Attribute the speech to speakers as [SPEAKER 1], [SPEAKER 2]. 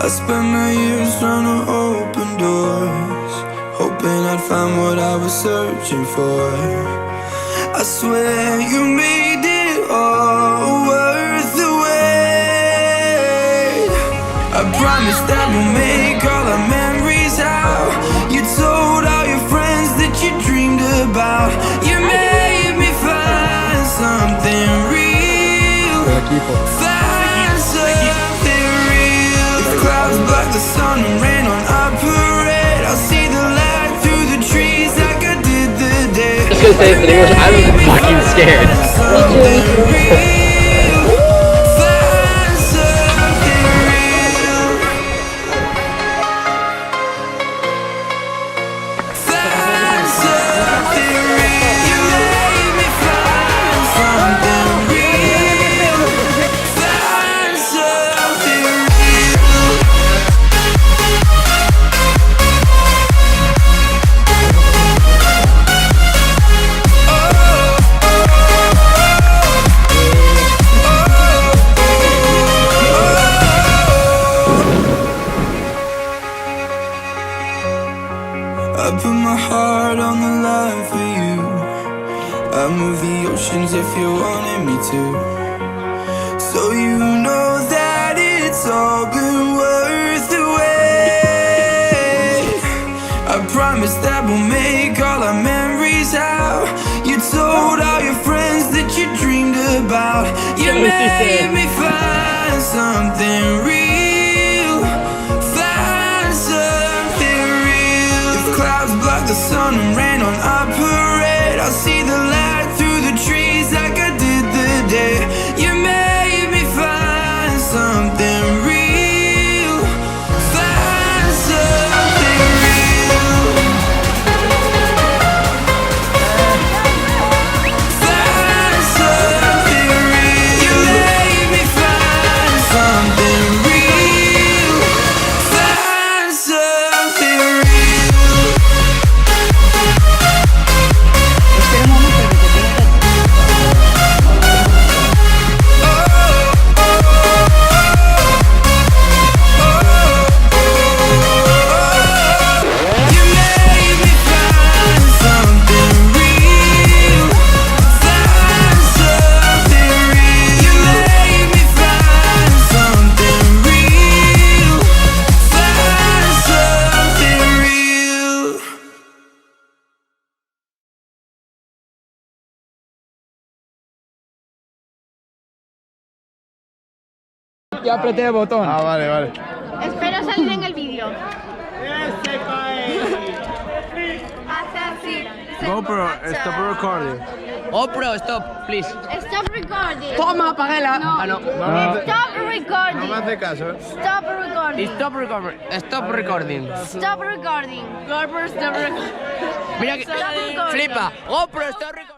[SPEAKER 1] spent my years trying to open doors, hoping I'd find what I was searching for. I swear you made it all worth the wait. I promise that we'll make all our memories out. You told all your friends that you dreamed about. You made me find something real, find something real. If clouds block the sun and rain on our parade, I'll see the light through the trees like I did the day.
[SPEAKER 2] I was gonna say this in English, I'm fucking scared.
[SPEAKER 1] Something real, find something real, find something real. You made me find something real, find something real. I put my heart on the line for you. I move the oceans if you wanted me to. So you know that it's all been worth the wait. I promise that we'll make all our memories out. You told all your friends that you dreamed about. You made me find something real, find something real. If clouds block the sun and rain on our parade, I'll see the light through the trees like I did the day. You made me find something real, find something real, find something real. You made me find something real, find something real. You made me find something real, find something real. You made me find something real, find something real.
[SPEAKER 2] Ya apreté el botón.
[SPEAKER 3] Ah, vale, vale.
[SPEAKER 4] Espero salir en el vídeo.
[SPEAKER 3] GoPro, stop recording.
[SPEAKER 2] GoPro, stop, please.
[SPEAKER 4] Stop recording.
[SPEAKER 2] Toma, apágala.
[SPEAKER 4] No.
[SPEAKER 2] Ah, no.
[SPEAKER 4] Stop
[SPEAKER 3] No
[SPEAKER 4] recording.
[SPEAKER 3] me hace caso, ¿eh?
[SPEAKER 4] Stop recording.
[SPEAKER 2] Stop recording. Stop recording.
[SPEAKER 4] Stop recording. GoPro, stop recording.
[SPEAKER 2] Mira que
[SPEAKER 4] Stop recording.
[SPEAKER 2] flipa. GoPro, stop recording.